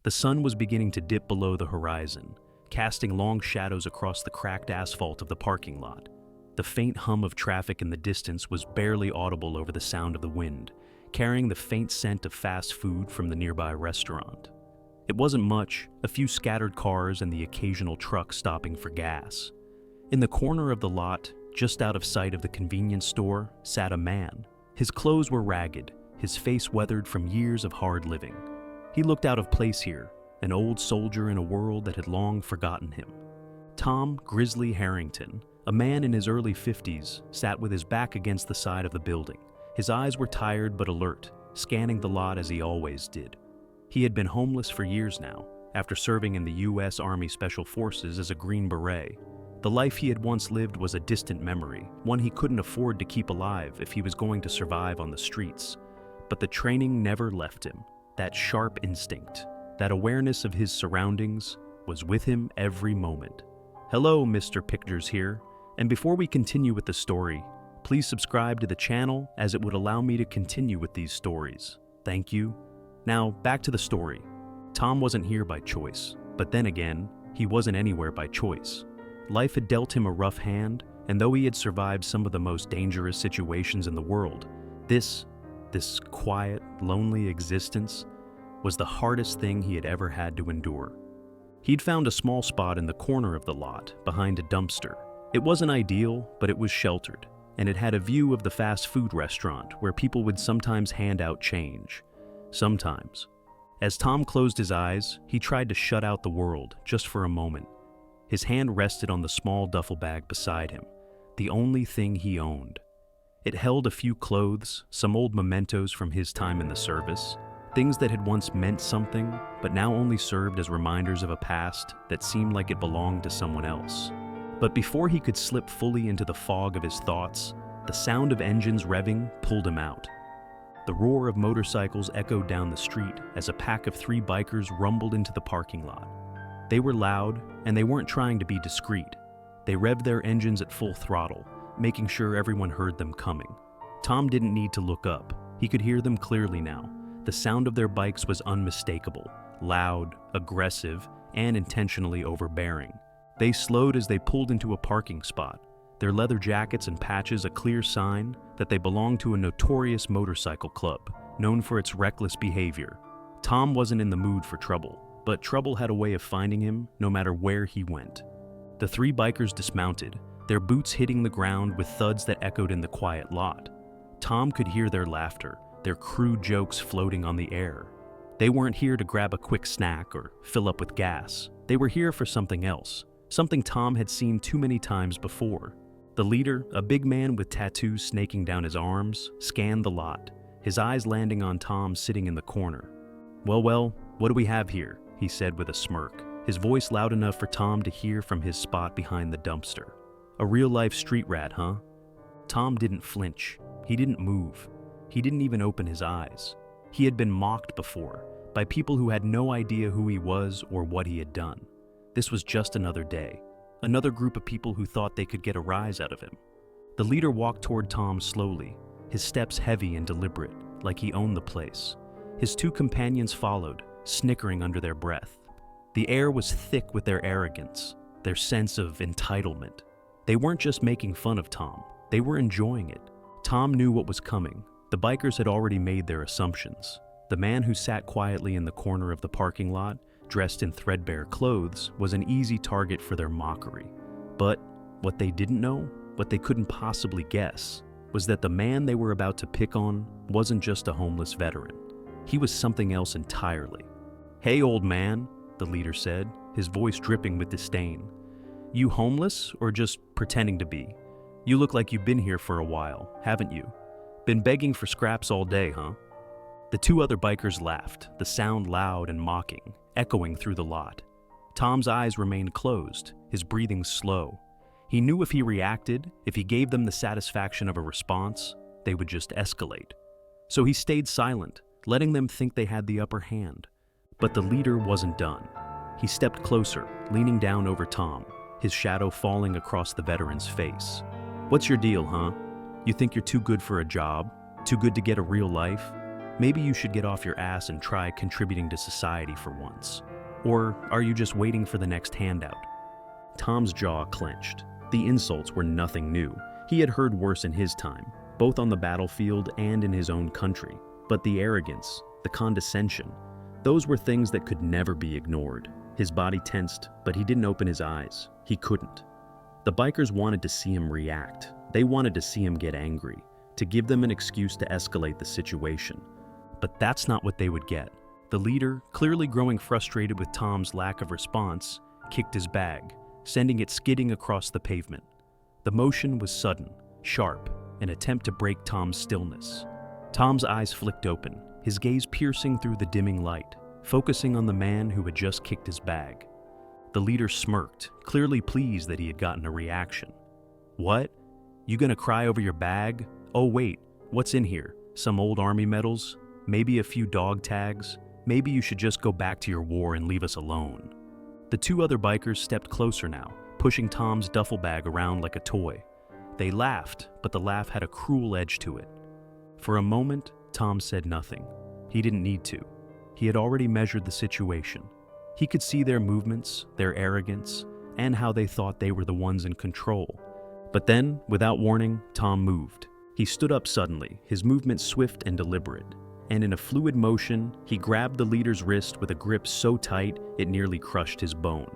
The sun was beginning to dip below the horizon, casting long shadows across the cracked asphalt of the parking lot. The faint hum of traffic in the distance was barely audible over the sound of the wind, carrying the faint scent of fast food from the nearby restaurant. It wasn't much, a few scattered cars and the occasional truck stopping for gas. In the corner of the lot, just out of sight of the convenience store, sat a man. His clothes were ragged, his face weathered from years of hard living. He looked out of place here, an old soldier in a world that had long forgotten him. Tom Grizzly Harrington, a man in his early 50s, sat with his back against the side of the building. His eyes were tired but alert, scanning the lot as he always did. He had been homeless for years now, after serving in the U.S. Army Special Forces as a Green Beret. The life he had once lived was a distant memory, one he couldn't afford to keep alive if he was going to survive on the streets. But the training never left him. That sharp instinct, that awareness of his surroundings, was with him every moment. Hello, Mr. Pictures here, and before we continue with the story, please subscribe to the channel as it would allow me to continue with these stories. Thank you. Now, back to the story. Tom wasn't here by choice, but then again, he wasn't anywhere by choice. Life had dealt him a rough hand, and though he had survived some of the most dangerous situations in the world, this quiet, lonely existence was the hardest thing he had ever had to endure. He'd found a small spot in the corner of the lot, behind a dumpster. It wasn't ideal, but it was sheltered, and it had a view of the fast food restaurant where people would sometimes hand out change. Sometimes. As Tom closed his eyes, he tried to shut out the world just for a moment. His hand rested on the small duffel bag beside him, the only thing he owned. It held a few clothes, some old mementos from his time in the service, things that had once meant something, but now only served as reminders of a past that seemed like it belonged to someone else. But before he could slip fully into the fog of his thoughts, the sound of engines revving pulled him out. The roar of motorcycles echoed down the street as a pack of 3 bikers rumbled into the parking lot. They were loud, and they weren't trying to be discreet. They revved their engines at full throttle, making sure everyone heard them coming. Tom didn't need to look up. He could hear them clearly now. The sound of their bikes was unmistakable, loud, aggressive, and intentionally overbearing. They slowed as they pulled into a parking spot, their leather jackets and patches a clear sign that they belonged to a notorious motorcycle club, known for its reckless behavior. Tom wasn't in the mood for trouble, but trouble had a way of finding him no matter where he went. The 3 bikers dismounted, their boots hitting the ground with thuds that echoed in the quiet lot. Tom could hear their laughter, their crude jokes floating on the air. They weren't here to grab a quick snack or fill up with gas. They were here for something else, something Tom had seen too many times before. The leader, a big man with tattoos snaking down his arms, scanned the lot, his eyes landing on Tom sitting in the corner. Well, what do we have here?" he said with a smirk, his voice loud enough for Tom to hear from his spot behind the dumpster. "A real-life street rat, huh?" Tom didn't flinch. He didn't move. He didn't even open his eyes. He had been mocked before, by people who had no idea who he was or what he had done. This was just another day, another group of people who thought they could get a rise out of him. The leader walked toward Tom slowly, his steps heavy and deliberate, like he owned the place. His 2 companions followed, snickering under their breath. The air was thick with their arrogance, their sense of entitlement. They weren't just making fun of Tom, they were enjoying it. Tom knew what was coming. The bikers had already made their assumptions. The man who sat quietly in the corner of the parking lot, dressed in threadbare clothes, was an easy target for their mockery. But what they didn't know, what they couldn't possibly guess, was that the man they were about to pick on wasn't just a homeless veteran. He was something else entirely. "Hey, old man," the leader said, his voice dripping with disdain. "You homeless or just pretending to be? You look like you've been here for a while, haven't you? Been begging for scraps all day, huh?" The 2 other bikers laughed, the sound loud and mocking, echoing through the lot. Tom's eyes remained closed, his breathing slow. He knew if he reacted, if he gave them the satisfaction of a response, they would just escalate. So he stayed silent, letting them think they had the upper hand. But the leader wasn't done. He stepped closer, leaning down over Tom, his shadow falling across the veteran's face. "What's your deal, huh? You think you're too good for a job? Too good to get a real life? Maybe you should get off your ass and try contributing to society for once. Or are you just waiting for the next handout? Tom's jaw clenched. The insults were nothing new. He had heard worse in his time, both on the battlefield and in his own country. But the arrogance, the condescension, those were things that could never be ignored. His body tensed, but he didn't open his eyes. He couldn't. The bikers wanted to see him react. They wanted to see him get angry, to give them an excuse to escalate the situation. But that's not what they would get. The leader, clearly growing frustrated with Tom's lack of response, kicked his bag, sending it skidding across the pavement. The motion was sudden, sharp, an attempt to break Tom's stillness. Tom's eyes flicked open, his gaze piercing through the dimming light, focusing on the man who had just kicked his bag. The leader smirked, clearly pleased that he had gotten a reaction. "What? You gonna cry over your bag? Oh wait, what's in here? Some old army medals? Maybe a few dog tags? Maybe you should just go back to your war and leave us alone." The two other bikers stepped closer now, pushing Tom's duffel bag around like a toy. They laughed, but the laugh had a cruel edge to it. For a moment, Tom said nothing. He didn't need to. He had already measured the situation. He could see their movements, their arrogance, and how they thought they were the ones in control. But then, without warning, Tom moved. He stood up suddenly, his movement swift and deliberate. And in a fluid motion, he grabbed the leader's wrist with a grip so tight it nearly crushed his bone.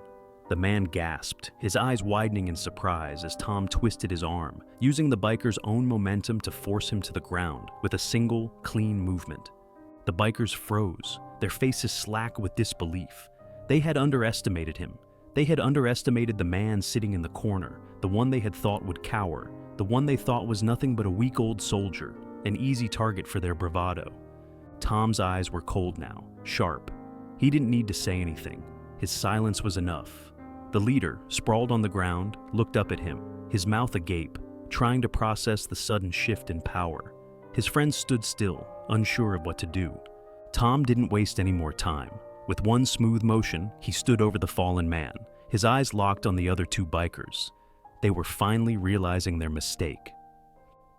The man gasped, his eyes widening in surprise as Tom twisted his arm, using the biker's own momentum to force him to the ground with a single, clean movement. The bikers froze, their faces slack with disbelief. They had underestimated him. They had underestimated the man sitting in the corner, the one they had thought would cower, the one they thought was nothing but a week-old soldier, an easy target for their bravado. Tom's eyes were cold now, sharp. He didn't need to say anything. His silence was enough. The leader, sprawled on the ground, looked up at him, his mouth agape, trying to process the sudden shift in power. His friends stood still, unsure of what to do. Tom didn't waste any more time. With one smooth motion, he stood over the fallen man, his eyes locked on the other two bikers. They were finally realizing their mistake.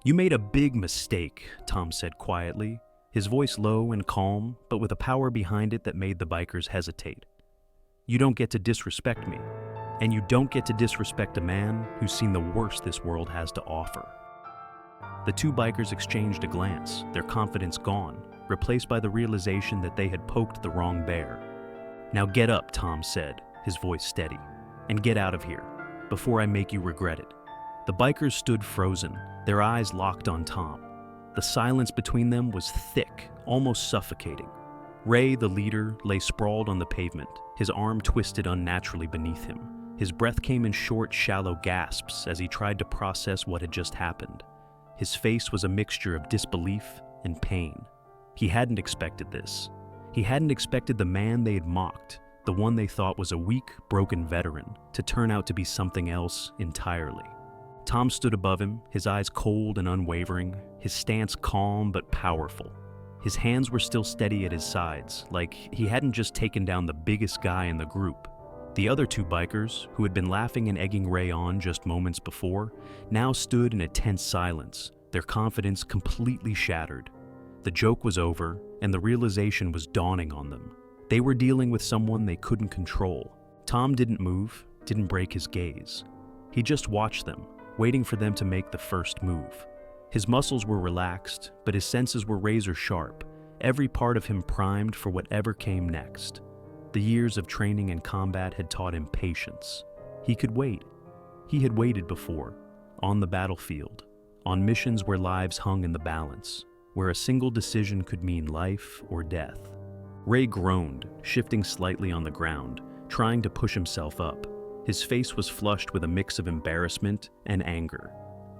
"You made a big mistake," Tom said quietly, his voice low and calm, but with a power behind it that made the bikers hesitate. "You don't get to disrespect me, and you don't get to disrespect a man who's seen the worst this world has to offer." The two bikers exchanged a glance, their confidence gone, replaced by the realization that they had poked the wrong bear. "Now get up," Tom said, his voice steady, "and get out of here, before I make you regret it." The bikers stood frozen, their eyes locked on Tom. The silence between them was thick, almost suffocating. Ray, the leader, lay sprawled on the pavement, his arm twisted unnaturally beneath him. His breath came in short, shallow gasps as he tried to process what had just happened. His face was a mixture of disbelief and pain. He hadn't expected this. He hadn't expected the man they had mocked, the one they thought was a weak, broken veteran, to turn out to be something else entirely. Tom stood above him, his eyes cold and unwavering, his stance calm but powerful. His hands were still steady at his sides, like he hadn't just taken down the biggest guy in the group. The other two bikers, who had been laughing and egging Ray on just moments before, now stood in a tense silence, their confidence completely shattered. The joke was over, and the realization was dawning on them. They were dealing with someone they couldn't control. Tom didn't move, didn't break his gaze. He just watched them, waiting for them to make the first move. His muscles were relaxed, but his senses were razor sharp, every part of him primed for whatever came next. The years of training and combat had taught him patience. He could wait. He had waited before, on the battlefield, on missions where lives hung in the balance, where a single decision could mean life or death. Ray groaned, shifting slightly on the ground, trying to push himself up. His face was flushed with a mix of embarrassment and anger.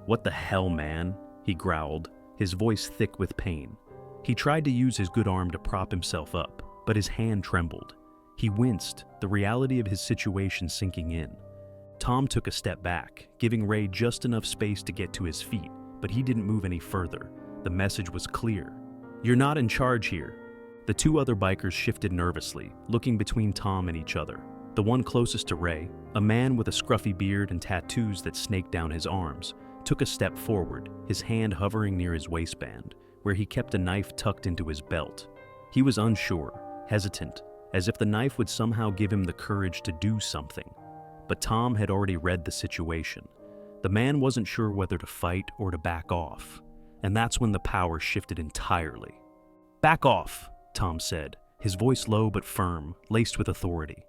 "What the hell, man?" he growled, his voice thick with pain. He tried to use his good arm to prop himself up, but his hand trembled. He winced, the reality of his situation sinking in. Tom took a step back, giving Ray just enough space to get to his feet, but he didn't move any further. The message was clear. "You're not in charge here." The two other bikers shifted nervously, looking between Tom and each other. The one closest to Ray, a man with a scruffy beard and tattoos that snaked down his arms, took a step forward, his hand hovering near his waistband, where he kept a knife tucked into his belt. He was unsure, hesitant, as if the knife would somehow give him the courage to do something. But Tom had already read the situation. The man wasn't sure whether to fight or to back off, and that's when the power shifted entirely. "Back off," Tom said, his voice low but firm, laced with authority.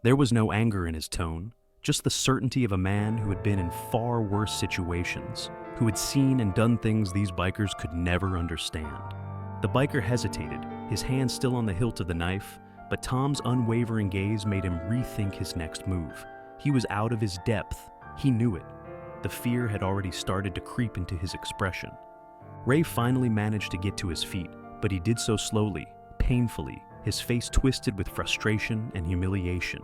There was no anger in his tone, just the certainty of a man who had been in far worse situations, who had seen and done things these bikers could never understand. The biker hesitated, his hand still on the hilt of the knife, but Tom's unwavering gaze made him rethink his next move. He was out of his depth. He knew it. The fear had already started to creep into his expression. Ray finally managed to get to his feet, but he did so slowly, painfully, his face twisted with frustration and humiliation.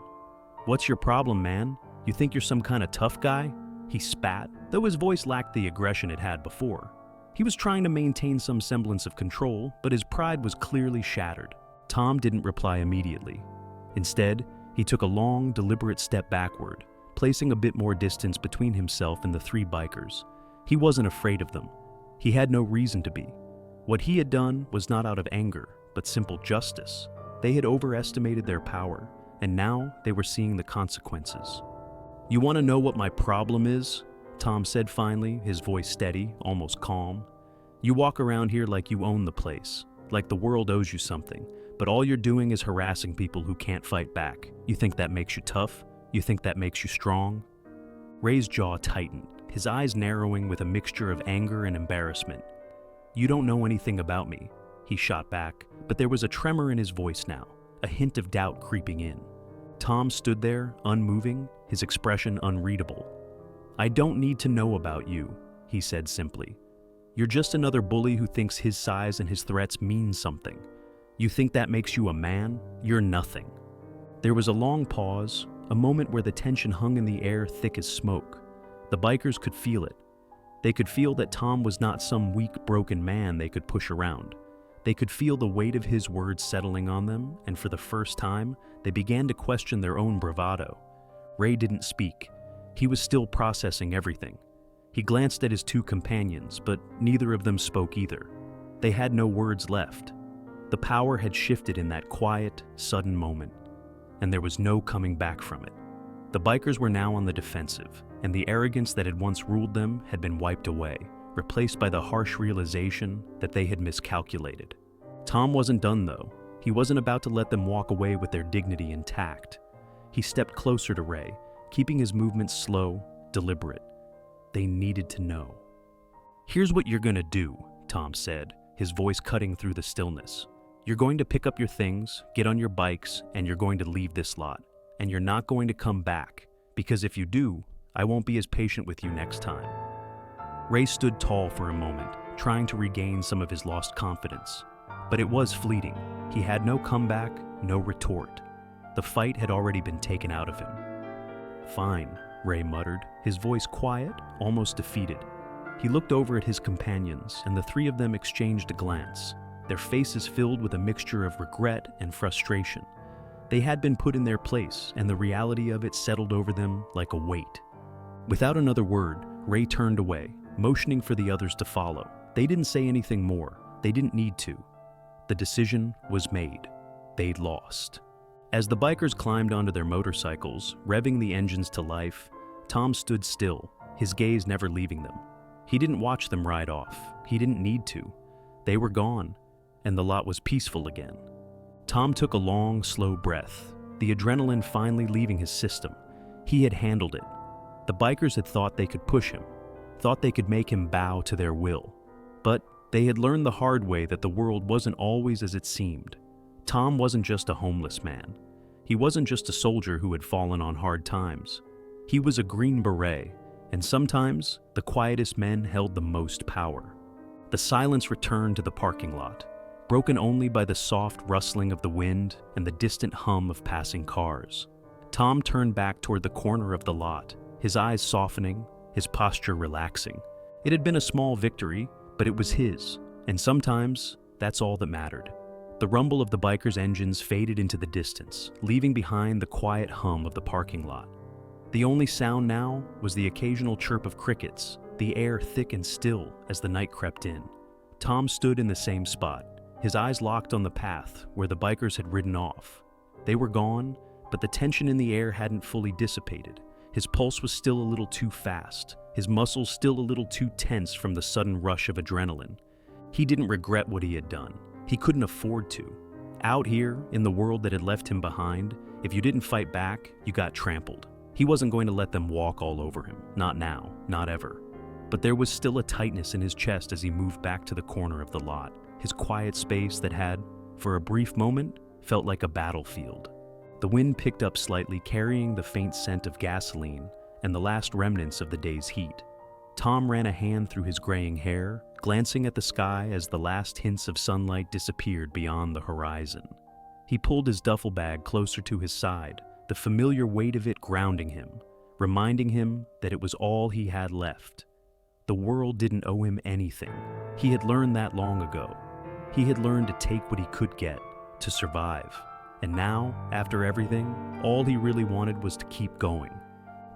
"What's your problem, man? You think you're some kind of tough guy?" He spat, though his voice lacked the aggression it had before. He was trying to maintain some semblance of control, but his pride was clearly shattered. Tom didn't reply immediately. Instead, he took a long, deliberate step backward, placing a bit more distance between himself and the three bikers. He wasn't afraid of them. He had no reason to be. What he had done was not out of anger, but simple justice. They had overestimated their power, and now they were seeing the consequences. "You want to know what my problem is?" Tom said finally, his voice steady, almost calm. "You walk around here like you own the place, like the world owes you something, but all you're doing is harassing people who can't fight back. You think that makes you tough? You think that makes you strong?" Ray's jaw tightened, his eyes narrowing with a mixture of anger and embarrassment. "You don't know anything about me," he shot back, but there was a tremor in his voice now, a hint of doubt creeping in. Tom stood there, unmoving, his expression unreadable. "I don't need to know about you," he said simply. "You're just another bully who thinks his size and his threats mean something. You think that makes you a man? You're nothing." There was a long pause, a moment where the tension hung in the air thick as smoke. The bikers could feel it. They could feel that Tom was not some weak, broken man they could push around. They could feel the weight of his words settling on them, and for the first time, they began to question their own bravado. Ray didn't speak. He was still processing everything. He glanced at his two companions, but neither of them spoke either. They had no words left. The power had shifted in that quiet, sudden moment, and there was no coming back from it. The bikers were now on the defensive, and the arrogance that had once ruled them had been wiped away, replaced by the harsh realization that they had miscalculated. Tom wasn't done, though. He wasn't about to let them walk away with their dignity intact. He stepped closer to Ray, keeping his movements slow, deliberate. They needed to know. "Here's what you're gonna do," Tom said, his voice cutting through the stillness. "You're going to pick up your things, get on your bikes, and you're going to leave this lot. And you're not going to come back, because if you do, I won't be as patient with you next time." Ray stood tall for a moment, trying to regain some of his lost confidence. But it was fleeting. He had no comeback, no retort. The fight had already been taken out of him. "Fine," Ray muttered, his voice quiet, almost defeated. He looked over at his companions, and the three of them exchanged a glance, their faces filled with a mixture of regret and frustration. They had been put in their place, and the reality of it settled over them like a weight. Without another word, Ray turned away, motioning for the others to follow. They didn't say anything more. They didn't need to. The decision was made. They'd lost. As the bikers climbed onto their motorcycles, revving the engines to life, Tom stood still, his gaze never leaving them. He didn't watch them ride off. He didn't need to. They were gone, and the lot was peaceful again. Tom took a long, slow breath, the adrenaline finally leaving his system. He had handled it. The bikers had thought they could push him, thought they could make him bow to their will. But they had learned the hard way that the world wasn't always as it seemed. Tom wasn't just a homeless man. He wasn't just a soldier who had fallen on hard times. He was a Green Beret, and sometimes the quietest men held the most power. The silence returned to the parking lot, broken only by the soft rustling of the wind and the distant hum of passing cars. Tom turned back toward the corner of the lot, his eyes softening, his posture relaxing. It had been a small victory, but it was his, and sometimes that's all that mattered. The rumble of the bikers' engines faded into the distance, leaving behind the quiet hum of the parking lot. The only sound now was the occasional chirp of crickets, the air thick and still as the night crept in. Tom stood in the same spot, his eyes locked on the path where the bikers had ridden off. They were gone, but the tension in the air hadn't fully dissipated. His pulse was still a little too fast, his muscles still a little too tense from the sudden rush of adrenaline. He didn't regret what he had done. He couldn't afford to. Out here, in the world that had left him behind, if you didn't fight back, you got trampled. He wasn't going to let them walk all over him. Not now, not ever. But there was still a tightness in his chest as he moved back to the corner of the lot, his quiet space that had, for a brief moment, felt like a battlefield. The wind picked up slightly, carrying the faint scent of gasoline and the last remnants of the day's heat. Tom ran a hand through his graying hair, glancing at the sky as the last hints of sunlight disappeared beyond the horizon. He pulled his duffel bag closer to his side, the familiar weight of it grounding him, reminding him that it was all he had left. The world didn't owe him anything. He had learned that long ago. He had learned to take what he could get, to survive. And now, after everything, all he really wanted was to keep going.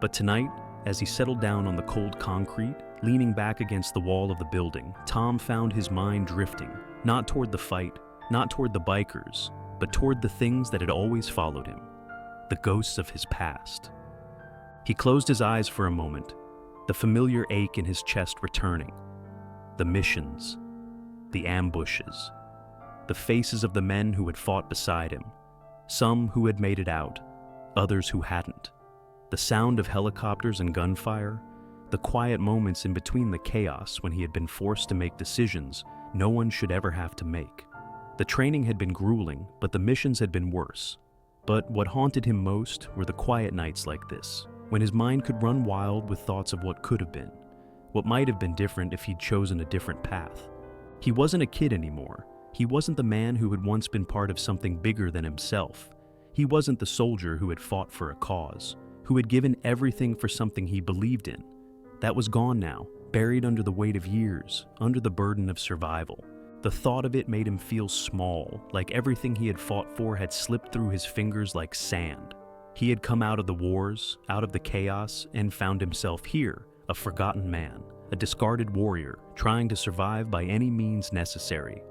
But tonight, as he settled down on the cold concrete, leaning back against the wall of the building, Tom found his mind drifting, not toward the fight, not toward the bikers, but toward the things that had always followed him, the ghosts of his past. He closed his eyes for a moment, the familiar ache in his chest returning. The missions, the ambushes, the faces of the men who had fought beside him, some who had made it out, others who hadn't. The sound of helicopters and gunfire, the quiet moments in between the chaos when he had been forced to make decisions no one should ever have to make. The training had been grueling, but the missions had been worse. But what haunted him most were the quiet nights like this, when his mind could run wild with thoughts of what could have been, what might have been different if he'd chosen a different path. He wasn't a kid anymore. He wasn't the man who had once been part of something bigger than himself. He wasn't the soldier who had fought for a cause, who had given everything for something he believed in. That was gone now, buried under the weight of years, under the burden of survival. The thought of it made him feel small, like everything he had fought for had slipped through his fingers like sand. He had come out of the wars, out of the chaos, and found himself here, a forgotten man, a discarded warrior, trying to survive by any means necessary.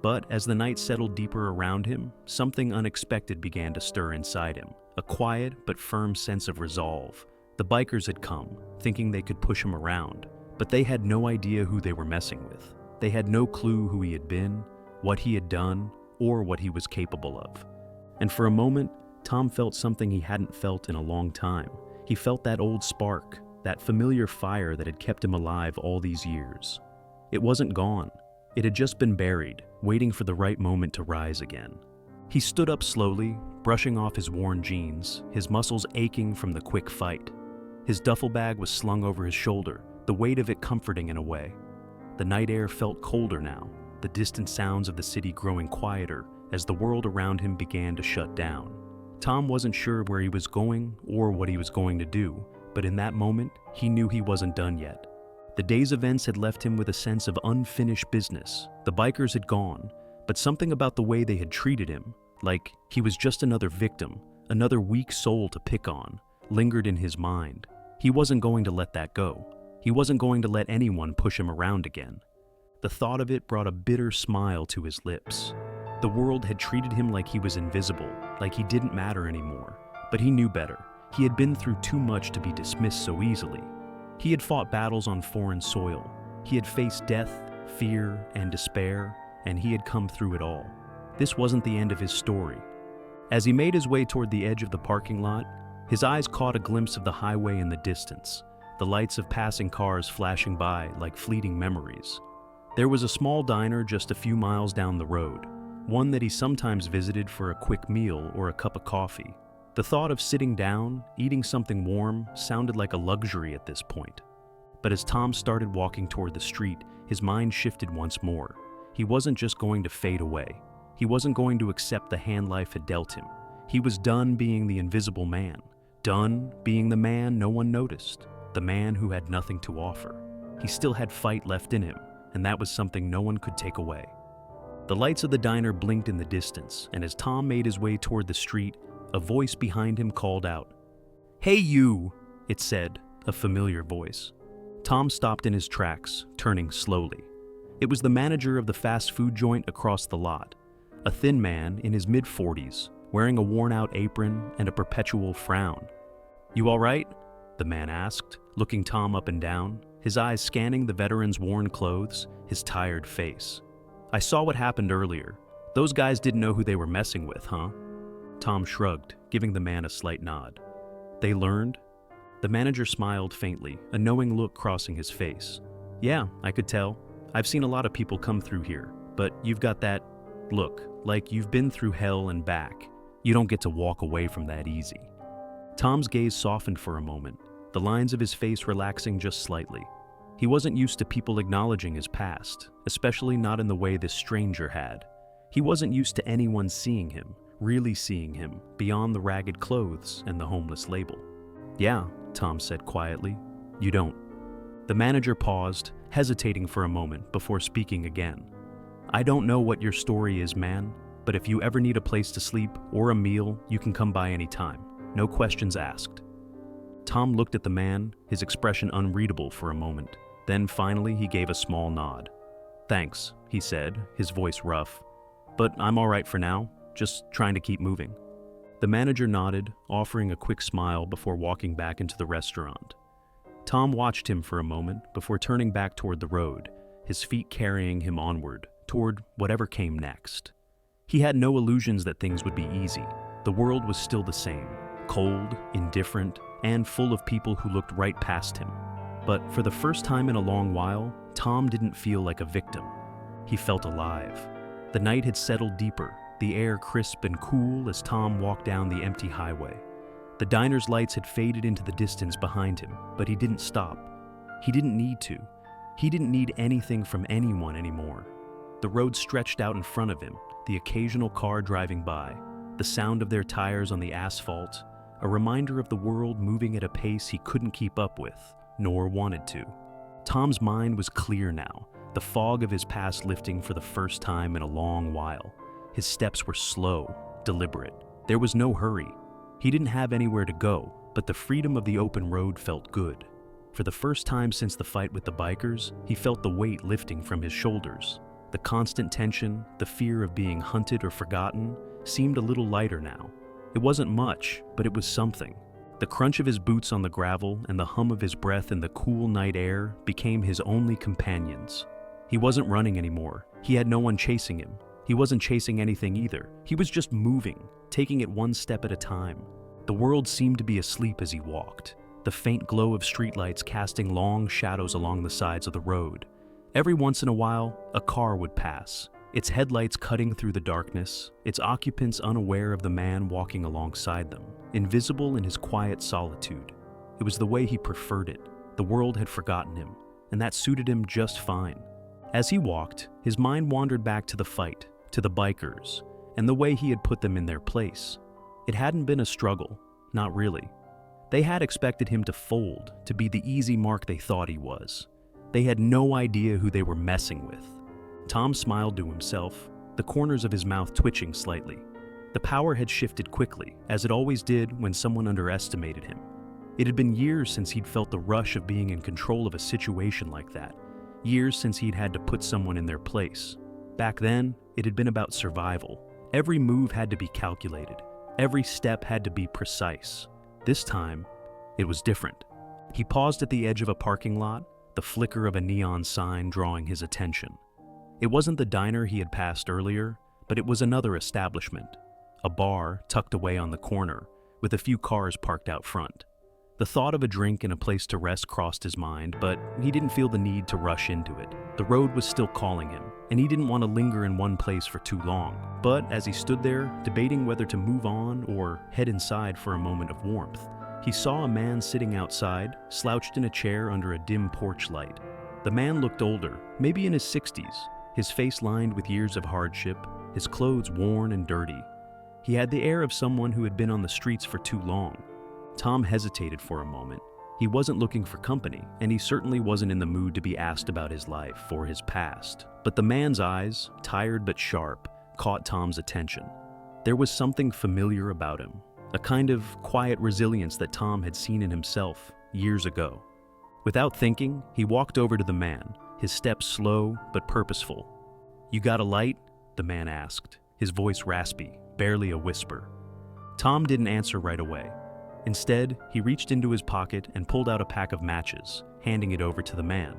But as the night settled deeper around him, something unexpected began to stir inside him, a quiet but firm sense of resolve. The bikers had come, thinking they could push him around, but they had no idea who they were messing with. They had no clue who he had been, what he had done, or what he was capable of. And for a moment, Tom felt something he hadn't felt in a long time. He felt that old spark, that familiar fire that had kept him alive all these years. It wasn't gone. It had just been buried, waiting for the right moment to rise again. He stood up slowly, brushing off his worn jeans, his muscles aching from the quick fight. His duffel bag was slung over his shoulder, the weight of it comforting in a way. The night air felt colder now, the distant sounds of the city growing quieter as the world around him began to shut down. Tom wasn't sure where he was going or what he was going to do, but in that moment, he knew he wasn't done yet. The day's events had left him with a sense of unfinished business. The bikers had gone, but something about the way they had treated him, like he was just another victim, another weak soul to pick on, lingered in his mind. He wasn't going to let that go. He wasn't going to let anyone push him around again. The thought of it brought a bitter smile to his lips. The world had treated him like he was invisible, like he didn't matter anymore. But he knew better. He had been through too much to be dismissed so easily. He had fought battles on foreign soil. He had faced death, fear, and despair, and he had come through it all. This wasn't the end of his story. As he made his way toward the edge of the parking lot, his eyes caught a glimpse of the highway in the distance, the lights of passing cars flashing by like fleeting memories. There was a small diner just a few miles down the road, one that he sometimes visited for a quick meal or a cup of coffee. The thought of sitting down, eating something warm, sounded like a luxury at this point. But as Tom started walking toward the street, his mind shifted once more. He wasn't just going to fade away. He wasn't going to accept the hand life had dealt him. He was done being the invisible man, done being the man no one noticed, the man who had nothing to offer. He still had fight left in him, and that was something no one could take away. The lights of the diner blinked in the distance, and as Tom made his way toward the street, a voice behind him called out. "Hey you," it said, a familiar voice. Tom stopped in his tracks, turning slowly. It was the manager of the fast food joint across the lot, a thin man in his mid-40s, wearing a worn-out apron and a perpetual frown. "You all right?" the man asked, looking Tom up and down, his eyes scanning the veteran's worn clothes, his tired face. "I saw what happened earlier. Those guys didn't know who they were messing with, huh?" Tom shrugged, giving the man a slight nod. "They learned?" The manager smiled faintly, a knowing look crossing his face. "Yeah, I could tell. I've seen a lot of people come through here, but you've got that look, like you've been through hell and back. You don't get to walk away from that easy." Tom's gaze softened for a moment, the lines of his face relaxing just slightly. He wasn't used to people acknowledging his past, especially not in the way this stranger had. He wasn't used to anyone seeing him, really seeing him, beyond the ragged clothes and the homeless label. "Yeah," Tom said quietly, "you don't." The manager paused, hesitating for a moment before speaking again. "I don't know what your story is, man, but if you ever need a place to sleep or a meal, you can come by any time. No questions asked." Tom looked at the man, his expression unreadable for a moment. Then finally he gave a small nod. "Thanks," he said, his voice rough. "But I'm all right for now, just trying to keep moving." The manager nodded, offering a quick smile before walking back into the restaurant. Tom watched him for a moment before turning back toward the road, his feet carrying him onward, toward whatever came next. He had no illusions that things would be easy. The world was still the same, cold, indifferent, and full of people who looked right past him. But for the first time in a long while, Tom didn't feel like a victim. He felt alive. The night had settled deeper, the air crisp and cool as Tom walked down the empty highway. The diner's lights had faded into the distance behind him, but he didn't stop. He didn't need to. He didn't need anything from anyone anymore. The road stretched out in front of him, the occasional car driving by, the sound of their tires on the asphalt, a reminder of the world moving at a pace he couldn't keep up with, nor wanted to. Tom's mind was clear now, the fog of his past lifting for the first time in a long while. His steps were slow, deliberate. There was no hurry. He didn't have anywhere to go, but the freedom of the open road felt good. For the first time since the fight with the bikers, he felt the weight lifting from his shoulders. The constant tension, the fear of being hunted or forgotten, seemed a little lighter now. It wasn't much, but it was something. The crunch of his boots on the gravel and the hum of his breath in the cool night air became his only companions. He wasn't running anymore. He had no one chasing him. He wasn't chasing anything either. He was just moving, taking it one step at a time. The world seemed to be asleep as he walked, the faint glow of streetlights casting long shadows along the sides of the road. Every once in a while, a car would pass, its headlights cutting through the darkness, its occupants unaware of the man walking alongside them, invisible in his quiet solitude. It was the way he preferred it. The world had forgotten him, and that suited him just fine. As he walked, his mind wandered back to the fight, to the bikers, and the way he had put them in their place. It hadn't been a struggle, not really. They had expected him to fold, to be the easy mark they thought he was. They had no idea who they were messing with. Tom smiled to himself, the corners of his mouth twitching slightly. The power had shifted quickly, as it always did when someone underestimated him. It had been years since he'd felt the rush of being in control of a situation like that. Years since he'd had to put someone in their place. Back then, it had been about survival. Every move had to be calculated. Every step had to be precise. This time, it was different. He paused at the edge of a parking lot, the flicker of a neon sign drawing his attention. It wasn't the diner he had passed earlier, but it was another establishment. A bar tucked away on the corner, with a few cars parked out front. The thought of a drink and a place to rest crossed his mind, but he didn't feel the need to rush into it. The road was still calling him, and he didn't want to linger in one place for too long. But as he stood there, debating whether to move on or head inside for a moment of warmth, he saw a man sitting outside, slouched in a chair under a dim porch light. The man looked older, maybe in his 60s, his face lined with years of hardship, his clothes worn and dirty. He had the air of someone who had been on the streets for too long. Tom hesitated for a moment. He wasn't looking for company, and he certainly wasn't in the mood to be asked about his life or his past. But the man's eyes, tired but sharp, caught Tom's attention. There was something familiar about him, a kind of quiet resilience that Tom had seen in himself years ago. Without thinking, he walked over to the man, his steps slow but purposeful. "You got a light?" the man asked, his voice raspy, barely a whisper. Tom didn't answer right away. Instead, he reached into his pocket and pulled out a pack of matches, handing it over to the man.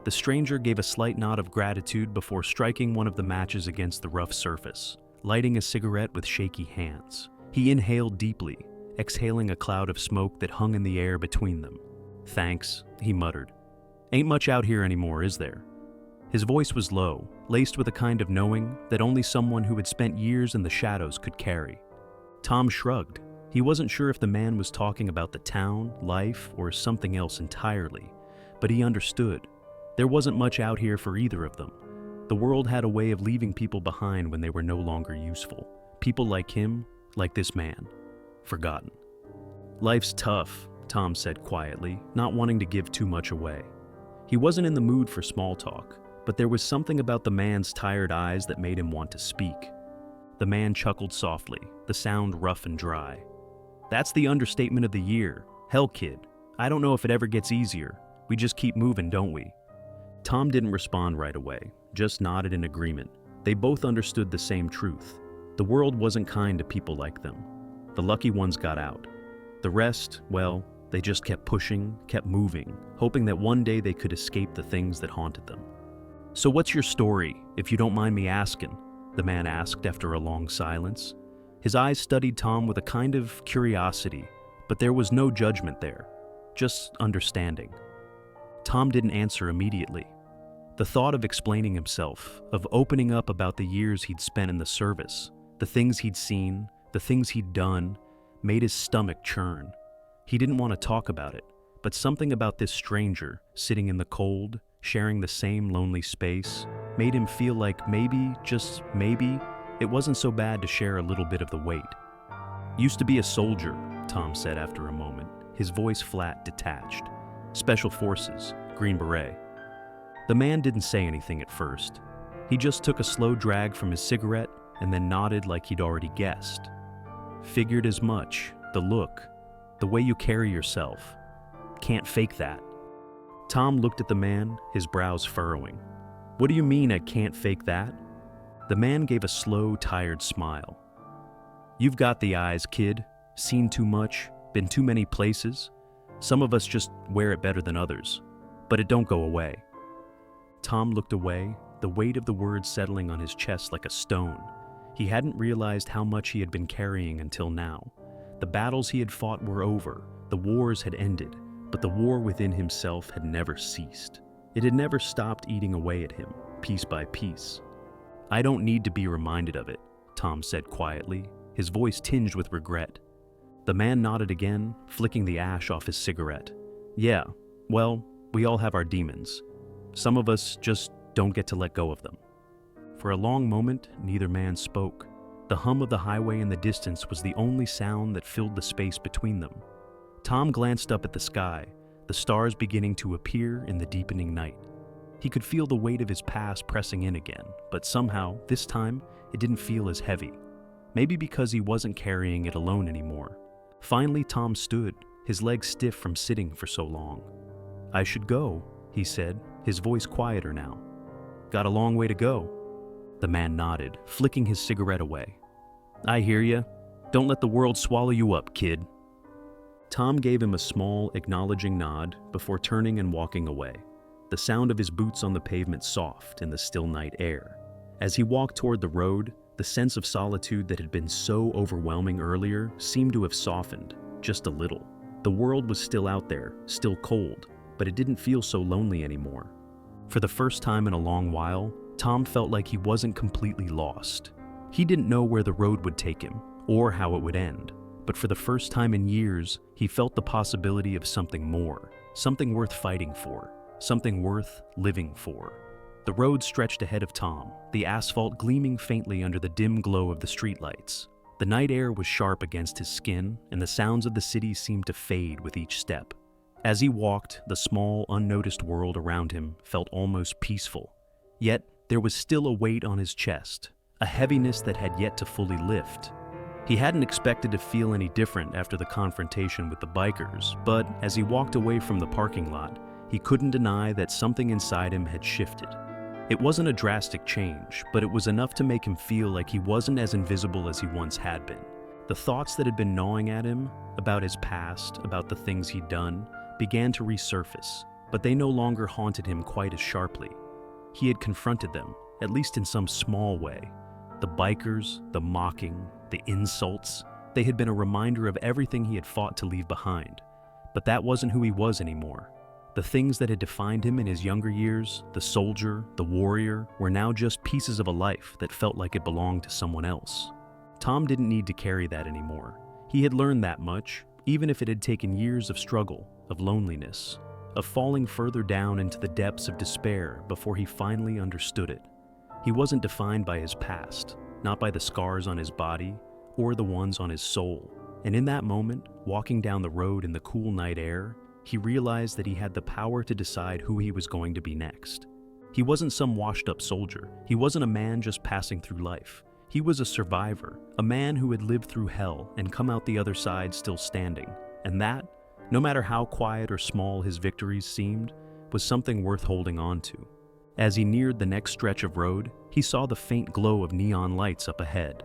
The stranger gave a slight nod of gratitude before striking one of the matches against the rough surface, lighting a cigarette with shaky hands. He inhaled deeply, exhaling a cloud of smoke that hung in the air between them. "Thanks," he muttered. "Ain't much out here anymore, is there?" His voice was low, laced with a kind of knowing that only someone who had spent years in the shadows could carry. Tom shrugged. He wasn't sure if the man was talking about the town, life, or something else entirely, but he understood. There wasn't much out here for either of them. The world had a way of leaving people behind when they were no longer useful. People like him, like this man, forgotten. "Life's tough," Tom said quietly, not wanting to give too much away. He wasn't in the mood for small talk, but there was something about the man's tired eyes that made him want to speak. The man chuckled softly, the sound rough and dry. "That's the understatement of the year. Hell, kid, I don't know if it ever gets easier. We just keep moving, don't we?" Tom didn't respond right away, just nodded in agreement. They both understood the same truth. The world wasn't kind to people like them. The lucky ones got out. The rest, well, they just kept pushing, kept moving, hoping that one day they could escape the things that haunted them. "So what's your story, if you don't mind me asking?" the man asked after a long silence. His eyes studied Tom with a kind of curiosity, but there was no judgment there, just understanding. Tom didn't answer immediately. The thought of explaining himself, of opening up about the years he'd spent in the service, the things he'd seen, the things he'd done, made his stomach churn. He didn't want to talk about it, but something about this stranger, sitting in the cold, sharing the same lonely space, made him feel like maybe, just maybe, it wasn't so bad to share a little bit of the weight. "Used to be a soldier," Tom said after a moment, his voice flat, detached. "Special Forces, Green Beret." The man didn't say anything at first. He just took a slow drag from his cigarette and then nodded like he'd already guessed. "Figured as much. The look. The way you carry yourself. Can't fake that." Tom looked at the man, his brows furrowing. "What do you mean I can't fake that?" The man gave a slow, tired smile. "You've got the eyes, kid. Seen too much, been too many places. Some of us just wear it better than others. But it don't go away." Tom looked away, the weight of the words settling on his chest like a stone. He hadn't realized how much he had been carrying until now. The battles he had fought were over, the wars had ended, but the war within himself had never ceased. It had never stopped eating away at him, piece by piece. "I don't need to be reminded of it," Tom said quietly, his voice tinged with regret. The man nodded again, flicking the ash off his cigarette. "Yeah, well, we all have our demons. Some of us just don't get to let go of them." For a long moment, neither man spoke. The hum of the highway in the distance was the only sound that filled the space between them. Tom glanced up at the sky, the stars beginning to appear in the deepening night. He could feel the weight of his past pressing in again, but somehow, this time, it didn't feel as heavy. Maybe because he wasn't carrying it alone anymore. Finally, Tom stood, his legs stiff from sitting for so long. "I should go," he said, his voice quieter now. "Got a long way to go." The man nodded, flicking his cigarette away. "I hear ya. Don't let the world swallow you up, kid." Tom gave him a small, acknowledging nod before turning and walking away, the sound of his boots on the pavement soft in the still night air. As he walked toward the road, the sense of solitude that had been so overwhelming earlier seemed to have softened, just a little. The world was still out there, still cold, but it didn't feel so lonely anymore. For the first time in a long while, Tom felt like he wasn't completely lost. He didn't know where the road would take him, or how it would end, but for the first time in years, he felt the possibility of something more, something worth fighting for, something worth living for. The road stretched ahead of Tom, the asphalt gleaming faintly under the dim glow of the streetlights. The night air was sharp against his skin, and the sounds of the city seemed to fade with each step. As he walked, the small, unnoticed world around him felt almost peaceful. Yet, there was still a weight on his chest, a heaviness that had yet to fully lift. He hadn't expected to feel any different after the confrontation with the bikers, but as he walked away from the parking lot, He couldn't deny that something inside him had shifted. It wasn't a drastic change, but it was enough to make him feel like he wasn't as invisible as he once had been. The thoughts that had been gnawing at him, about his past, about the things he'd done, began to resurface, but they no longer haunted him quite as sharply. He had confronted them, at least in some small way. The bikers, the mocking, the insults, they had been a reminder of everything he had fought to leave behind. But that wasn't who he was anymore. The things that had defined him in his younger years, the soldier, the warrior, were now just pieces of a life that felt like it belonged to someone else. Tom didn't need to carry that anymore. He had learned that much, even if it had taken years of struggle, of loneliness, of falling further down into the depths of despair before he finally understood it. He wasn't defined by his past, not by the scars on his body or the ones on his soul. And in that moment, walking down the road in the cool night air, he realized that he had the power to decide who he was going to be next. He wasn't some washed-up soldier. He wasn't a man just passing through life. He was a survivor, a man who had lived through hell and come out the other side still standing. And that, no matter how quiet or small his victories seemed, was something worth holding on to. As he neared the next stretch of road, he saw the faint glow of neon lights up ahead.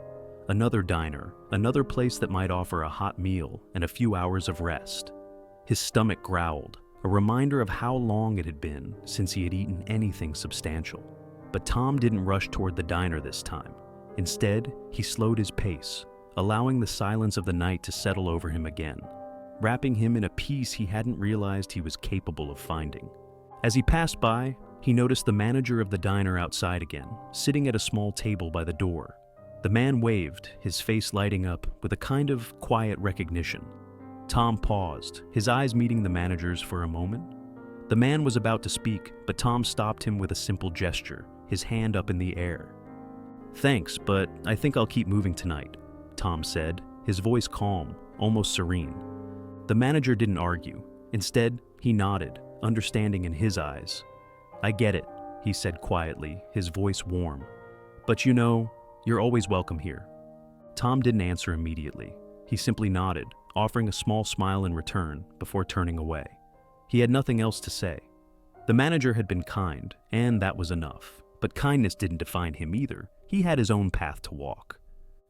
Another diner, another place that might offer a hot meal and a few hours of rest. His stomach growled, a reminder of how long it had been since he had eaten anything substantial. But Tom didn't rush toward the diner this time. Instead, he slowed his pace, allowing the silence of the night to settle over him again, wrapping him in a peace he hadn't realized he was capable of finding. As he passed by, he noticed the manager of the diner outside again, sitting at a small table by the door. The man waved, his face lighting up with a kind of quiet recognition. Tom paused, his eyes meeting the manager's for a moment. The man was about to speak, but Tom stopped him with a simple gesture, his hand up in the air. "Thanks, but I think I'll keep moving tonight," Tom said, his voice calm, almost serene. The manager didn't argue. Instead, he nodded, understanding in his eyes. "I get it," he said quietly, his voice warm. "But you know, you're always welcome here." Tom didn't answer immediately. He simply nodded, offering a small smile in return before turning away. He had nothing else to say. The manager had been kind, and that was enough. But kindness didn't define him either. He had his own path to walk.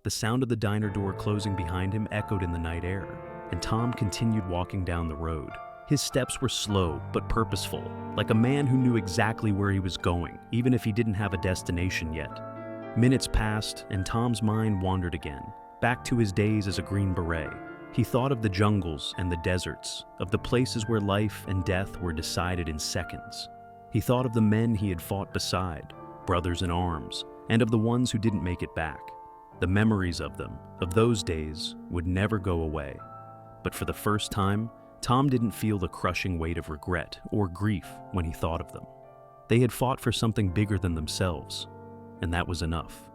The sound of the diner door closing behind him echoed in the night air, and Tom continued walking down the road. His steps were slow but purposeful, like a man who knew exactly where he was going, even if he didn't have a destination yet. Minutes passed, and Tom's mind wandered again, back to his days as a Green Beret. He thought of the jungles and the deserts, of the places where life and death were decided in seconds. He thought of the men he had fought beside, brothers in arms, and of the ones who didn't make it back. The memories of them, of those days, would never go away. But for the first time, Tom didn't feel the crushing weight of regret or grief when he thought of them. They had fought for something bigger than themselves, and that was enough.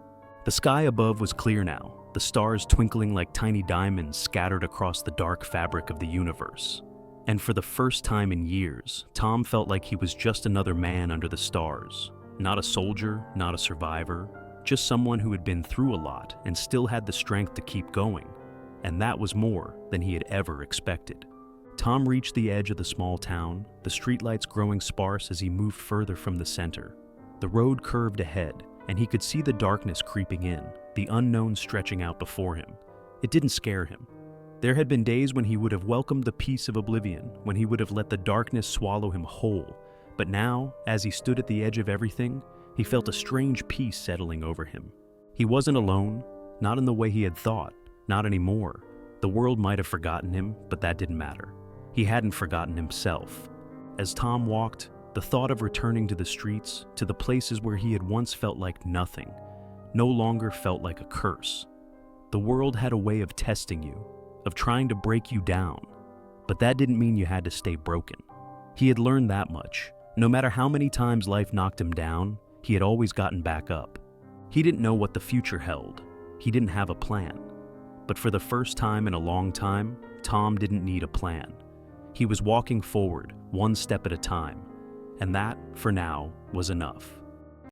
The sky above was clear now, the stars twinkling like tiny diamonds scattered across the dark fabric of the universe. And for the first time in years, Tom felt like he was just another man under the stars. Not a soldier, not a survivor, just someone who had been through a lot and still had the strength to keep going. And that was more than he had ever expected. Tom reached the edge of the small town, the streetlights growing sparse as he moved further from the center. The road curved ahead, and he could see the darkness creeping in, the unknown stretching out before him. It didn't scare him. There had been days when he would have welcomed the peace of oblivion, when he would have let the darkness swallow him whole. But now, as he stood at the edge of everything, he felt a strange peace settling over him. He wasn't alone, not in the way he had thought, not anymore. The world might have forgotten him, but that didn't matter. He hadn't forgotten himself. As Tom walked, the thought of returning to the streets, to the places where he had once felt like nothing, no longer felt like a curse. The world had a way of testing you, of trying to break you down, but that didn't mean you had to stay broken. He had learned that much. No matter how many times life knocked him down, he had always gotten back up. He didn't know what the future held. He didn't have a plan. But for the first time in a long time, Tom didn't need a plan. He was walking forward, one step at a time, and that, for now, was enough.